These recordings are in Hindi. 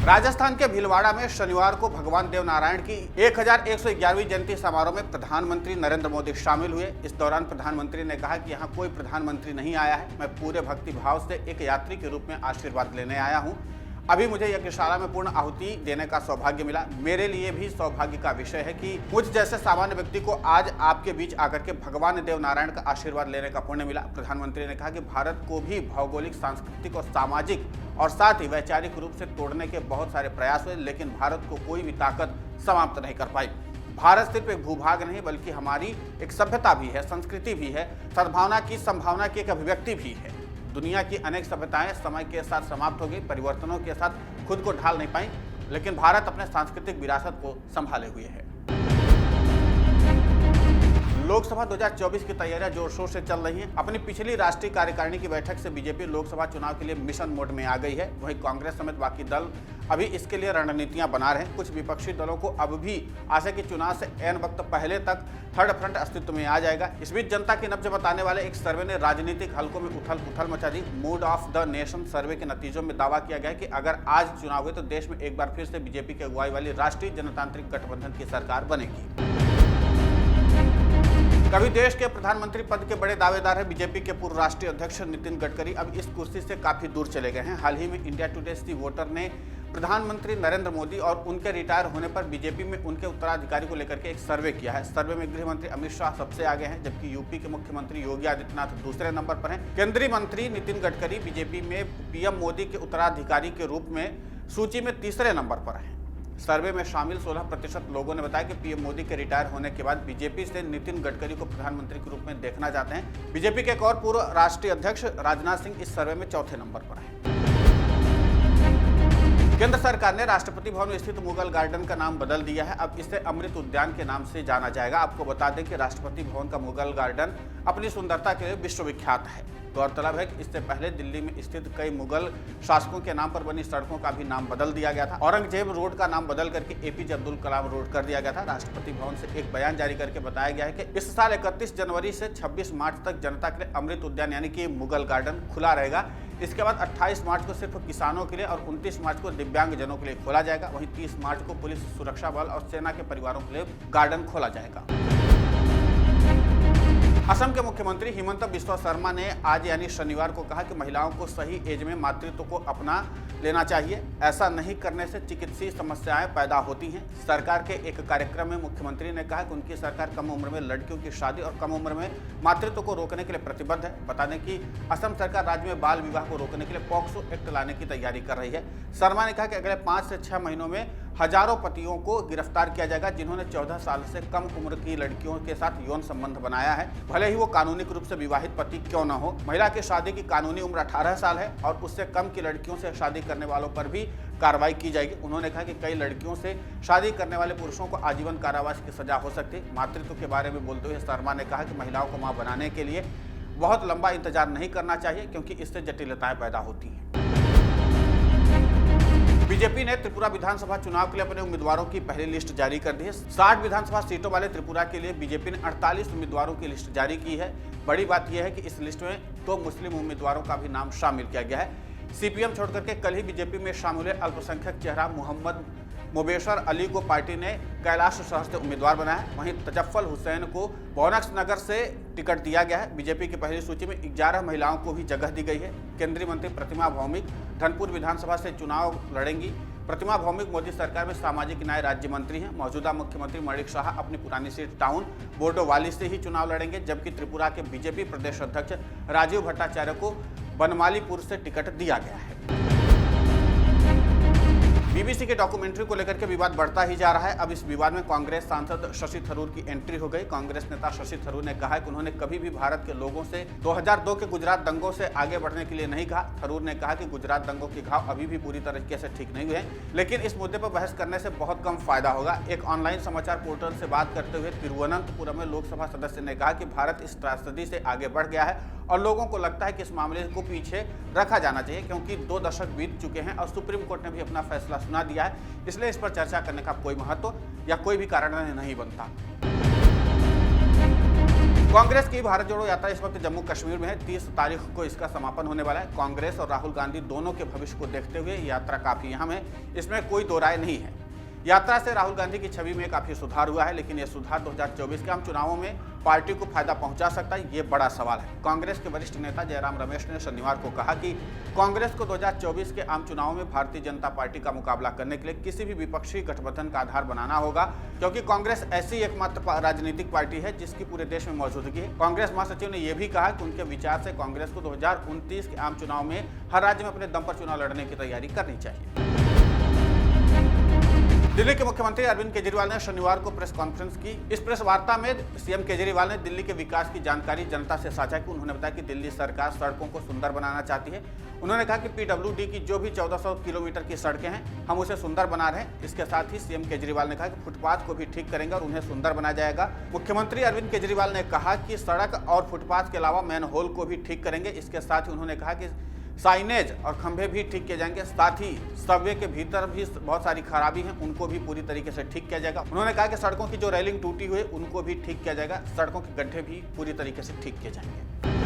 राजस्थान के भीलवाड़ा में शनिवार को भगवान देवनारायण की 1111वीं जयंती समारोह में प्रधानमंत्री नरेंद्र मोदी शामिल हुए। इस दौरान प्रधानमंत्री ने कहा कि यहाँ कोई प्रधानमंत्री नहीं आया है, मैं पूरे भक्ति भाव से एक यात्री के रूप में आशीर्वाद लेने आया हूँ। अभी मुझे यज्ञशाला में पूर्ण आहुति देने का सौभाग्य मिला। मेरे लिए भी सौभाग्य का विषय है कि मुझ जैसे सामान्य व्यक्ति को आज आपके बीच आकर के भगवान देवनारायण का आशीर्वाद लेने का पुण्य मिला। प्रधानमंत्री ने कहा कि भारत को भी भौगोलिक, सांस्कृतिक और सामाजिक और साथ ही वैचारिक रूप से तोड़ने के बहुत सारे प्रयास हुए, लेकिन भारत को कोई भी ताकत समाप्त नहीं कर पाई। भारत सिर्फ एक भूभाग नहीं बल्कि हमारी एक सभ्यता भी है, संस्कृति भी है, सद्भावना की, संभावना की एक अभिव्यक्ति भी है। दुनिया की अनेक सभ्यताएं समय के साथ समाप्त हो गई, परिवर्तनों के साथ खुद को ढाल नहीं पाई, लेकिन भारत अपने सांस्कृतिक विरासत को संभाले हुए है। लोकसभा 2024 की तैयारियां जोर शोर से चल रही हैं। अपनी पिछली राष्ट्रीय कार्यकारिणी की बैठक से बीजेपी लोकसभा चुनाव के लिए मिशन मोड में आ गई है। वहीं कांग्रेस समेत बाकी दल अभी इसके लिए रणनीतियां बना रहे हैं। कुछ विपक्षी दलों को अब भी आशा कि चुनाव से ऐन वक्त पहले तक थर्ड फ्रंट अस्तित्व में आ जाएगा। इस बीच जनता की नब्ज बताने वाले एक सर्वे ने राजनीतिक हलकों में उथल पुथल मचा दी। Mood of the nation survey के नतीजों में दावा किया गया कि अगर आज चुनाव हुए तो देश में एक बार फिर से बीजेपी की अगुवाई वाली राष्ट्रीय जनतांत्रिक गठबंधन की सरकार बनेगी। कभी देश के प्रधानमंत्री पद के बड़े दावेदार हैं बीजेपी के पूर्व राष्ट्रीय अध्यक्ष नितिन गडकरी अब इस कुर्सी से काफी दूर चले गए हैं। हाल ही में इंडिया टुडे दी वोटर ने प्रधानमंत्री नरेंद्र मोदी और उनके रिटायर होने पर बीजेपी में उनके उत्तराधिकारी को लेकर के एक सर्वे किया है। सर्वे में गृह मंत्री अमित शाह सबसे आगे हैं, जबकि यूपी के मुख्यमंत्री योगी आदित्यनाथ दूसरे नंबर पर हैं। केंद्रीय मंत्री नितिन गडकरी बीजेपी में पीएम मोदी के उत्तराधिकारी के रूप में सूची में तीसरे नंबर पर हैं। सर्वे में शामिल 16% लोगों ने बताया कि पीएम मोदी के रिटायर होने के बाद बीजेपी से नितिन गडकरी को प्रधानमंत्री के रूप में देखना चाहते हैं। बीजेपी के एक और पूर्व राष्ट्रीय अध्यक्ष राजनाथ सिंह इस सर्वे में चौथे नंबर पर हैं। केंद्र सरकार ने राष्ट्रपति भवन में स्थित मुगल गार्डन का नाम बदल दिया है। अब इसे अमृत उद्यान के नाम से जाना जाएगा। आपको बता दें कि राष्ट्रपति भवन का मुगल गार्डन अपनी सुंदरता के लिए विश्वविख्यात है। गौरतलब है कि इससे पहले दिल्ली में स्थित कई मुगल शासकों के नाम पर बनी सड़कों का भी नाम बदल दिया गया था। औरंगजेब रोड का नाम बदल करके एपीजे अब्दुल कलाम रोड कर दिया गया था। राष्ट्रपति भवन से एक बयान जारी करके बताया गया है कि इस साल 31 जनवरी से 26 मार्च तक जनता के लिए अमृत उद्यान यानी कि मुगल गार्डन खुला रहेगा। इसके बाद 28 मार्च को सिर्फ किसानों के लिए और 29 मार्च को दिव्यांगजनों के लिए खोला जाएगा। वहीं 30 मार्च को पुलिस, सुरक्षा बल और सेना के परिवारों के लिए गार्डन खोला जाएगा। असम के मुख्यमंत्री हिमंत बिस्वा शर्मा ने आज यानी शनिवार को कहा कि महिलाओं को सही एज में मातृत्व को अपना लेना चाहिए। ऐसा नहीं करने से चिकित्सीय समस्याएं पैदा होती हैं। सरकार के एक कार्यक्रम में मुख्यमंत्री ने कहा कि उनकी सरकार कम उम्र में लड़कियों की शादी और कम उम्र में मातृत्व को रोकने के लिए प्रतिबद्ध है। बता दें कि असम सरकार राज्य में बाल विवाह को रोकने के लिए पॉक्सो एक्ट लाने की तैयारी कर रही है। शर्मा ने कहा कि अगले 5 से 6 महीनों में हजारों पतियों को गिरफ्तार किया जाएगा जिन्होंने 14 साल से कम उम्र की लड़कियों के साथ यौन संबंध बनाया है, भले ही वो कानूनी रूप से विवाहित पति क्यों न हो। महिला की शादी की कानूनी उम्र 18 साल है और उससे कम की लड़कियों से शादी करने वालों पर भी कार्रवाई की जाएगी। उन्होंने कहा कि कई लड़कियों से शादी करने वाले पुरुषों को आजीवन कारावास की सजा हो सकती है। मातृत्व के बारे में बोलते हुए शर्मा ने कहा कि महिलाओं को मां बनाने के लिए बहुत लंबा इंतजार नहीं करना चाहिए, क्योंकि इससे जटिलताएं पैदा होती हैं। बीजेपी ने त्रिपुरा विधानसभा चुनाव के लिए अपने उम्मीदवारों की पहली लिस्ट जारी कर दी है। 60 विधानसभा सीटों वाले त्रिपुरा के लिए बीजेपी ने 48 उम्मीदवारों की लिस्ट जारी की है। बड़ी बात यह है कि इस लिस्ट में 2 मुस्लिम उम्मीदवारों का भी नाम शामिल किया गया है। सीपीएम छोड़कर के कल ही बीजेपी में शामिल अल्पसंख्यक चेहरा मोहम्मद मुबेशर अली को पार्टी ने कैलाश शहर से उम्मीदवार बनाया है। वहीं तजफ्फल हुसैन को बोनक्स नगर से टिकट दिया गया है। बीजेपी की पहली सूची में 11 महिलाओं को भी जगह दी गई है। केंद्रीय मंत्री प्रतिमा भौमिक धनपुर विधानसभा से चुनाव लड़ेंगी। प्रतिमा भौमिक मोदी सरकार में सामाजिक न्याय राज्य मंत्री हैं। मौजूदा मुख्यमंत्री मणिक शाह अपनी पुरानी सीट टाउन बोर्डोवाली से ही चुनाव लड़ेंगे, जबकि त्रिपुरा के बीजेपी प्रदेश अध्यक्ष राजीव भट्टाचार्य को बनमालीपुर से टिकट दिया गया है। बीबीसी के डॉक्यूमेंट्री को लेकर के विवाद बढ़ता ही जा रहा है। अब इस विवाद में कांग्रेस सांसद शशि थरूर की एंट्री हो गई। कांग्रेस नेता शशि थरूर ने कहा कि उन्होंने कभी भी भारत के लोगों से 2002 के गुजरात दंगों से आगे बढ़ने के लिए नहीं कहा। थरूर ने कहा कि गुजरात दंगों के घाव अभी भी पूरी तरीके से ठीक नहीं हुए हैं, लेकिन इस मुद्दे पर बहस करने से बहुत कम फायदा होगा। एक ऑनलाइन समाचार पोर्टल से बात करते हुए तिरुवनंतपुरम में लोकसभा सदस्य ने कहा कि भारत इस त्रासदी से आगे बढ़ गया है और लोगों को लगता है कि इस मामले को पीछे रखा जाना चाहिए, क्योंकि 2 दशक बीत चुके हैं और सुप्रीम कोर्ट ने भी अपना फैसला सुना दिया है। इसलिए इस पर चर्चा करने का कोई महत्व या कोई भी कारण नहीं बनता। कांग्रेस की भारत जोड़ो यात्रा इस वक्त जम्मू कश्मीर में है। 30 तारीख को इसका समापन होने वाला है। कांग्रेस और राहुल गांधी दोनों के भविष्य को देखते हुए यात्रा काफी अहम है, इसमें कोई दो राय नहीं है। यात्रा से राहुल गांधी की छवि में काफी सुधार हुआ है, लेकिन यह सुधार 2024 के आम चुनावों में पार्टी को फायदा पहुंचा सकता है, ये बड़ा सवाल है। कांग्रेस के वरिष्ठ नेता जयराम रमेश ने शनिवार को कहा कि कांग्रेस को 2024 के आम चुनावों में भारतीय जनता पार्टी का मुकाबला करने के लिए किसी भी विपक्षी गठबंधन का आधार बनाना होगा, क्योंकि कांग्रेस ऐसी एकमात्र राजनीतिक पार्टी है जिसकी पूरे देश में मौजूदगी है। कांग्रेस महासचिव ने यह भी कहा कि उनके विचार से कांग्रेस को 2029 के आम चुनाव में हर राज्य में अपने दम पर चुनाव लड़ने की तैयारी करनी चाहिए। दिल्ली के मुख्यमंत्री अरविंद केजरीवाल ने शनिवार को प्रेस कॉन्फ्रेंस की। इस प्रेस वार्ता में सीएम केजरीवाल ने दिल्ली के विकास की जानकारी जनता से साझा की। उन्होंने बताया कि दिल्ली सरकार सड़कों को सुंदर बनाना चाहती है। उन्होंने कहा कि पीडब्ल्यूडी की जो भी 1400 किलोमीटर की सड़कें हैं, हम उसे सुंदर बना रहे हैं। इसके साथ ही सीएम केजरीवाल ने कहा कि फुटपाथ को भी ठीक करेंगे और उन्हें सुंदर बनाया जाएगा। मुख्यमंत्री अरविंद केजरीवाल ने कहा कि सड़क और फुटपाथ के अलावा मैन होल को भी ठीक करेंगे। इसके साथ ही उन्होंने कहा कि साइनेज और खंभे भी ठीक किए जाएंगे। साथ ही सबवे के भीतर भी बहुत सारी खराबी हैं, उनको भी पूरी तरीके से ठीक किया जाएगा। उन्होंने कहा कि सड़कों की जो रेलिंग टूटी हुई है उनको भी ठीक किया जाएगा। सड़कों के गड्ढे भी पूरी तरीके से ठीक किए जाएंगे।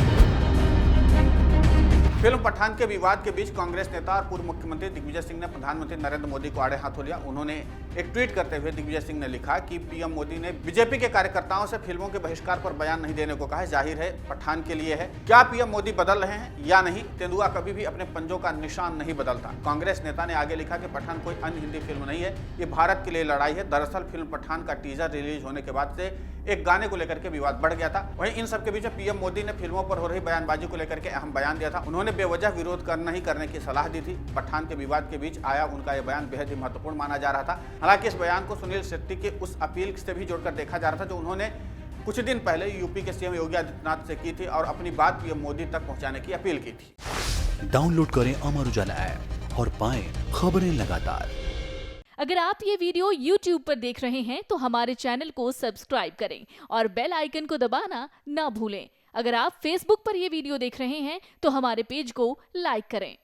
फिल्म पठान के विवाद के बीच कांग्रेस नेता और पूर्व मुख्यमंत्री दिग्विजय सिंह ने प्रधानमंत्री नरेंद्र मोदी को आड़े हाथों लिया। उन्होंने एक ट्वीट करते हुए दिग्विजय सिंह ने लिखा कि पीएम मोदी ने बीजेपी के कार्यकर्ताओं से फिल्मों के बहिष्कार पर बयान नहीं देने को कहा है। जाहिर है पठान के लिए है। क्या पीएम मोदी बदल रहे हैं या नहीं? तेंदुआ कभी भी अपने पंजों का निशान नहीं बदलता। कांग्रेस नेता ने आगे लिखा कि पठान कोई अन्य हिंदी फिल्म नहीं है, ये भारत के लिए लड़ाई है। दरअसल फिल्म पठान का टीजर रिलीज होने के बाद से एक गाने को लेकर के विवाद बढ़ गया था। वहीं इन सबके बीच पीएम मोदी ने फिल्मों पर हो रही बयानबाजी को लेकर के अहम बयान दिया था। उन्होंने बेवजह विरोध नहीं करने की सलाह दी थी। पठान के विवाद के बीच आया उनका यह बयान बेहद ही महत्वपूर्ण माना जा रहा था। हालांकि इस बयान को सुनील शेट्टी के उस अपील से भी जोड़कर देखा जा रहा था जो उन्होंने कुछ दिन पहले यूपी के सीएम योगी आदित्यनाथ से की थी और अपनी बात पीएम मोदी तक पहुंचाने की अपील की थी। डाउनलोड करें अमर उजाला ऐप और पाएं खबरें लगातार। अगर आप ये वीडियो YouTube पर देख रहे हैं तो हमारे चैनल को सब्सक्राइब करें और बेल आइकन को दबाना ना भूलें। अगर आप Facebook पर यह वीडियो देख रहे हैं तो हमारे पेज को लाइक करें।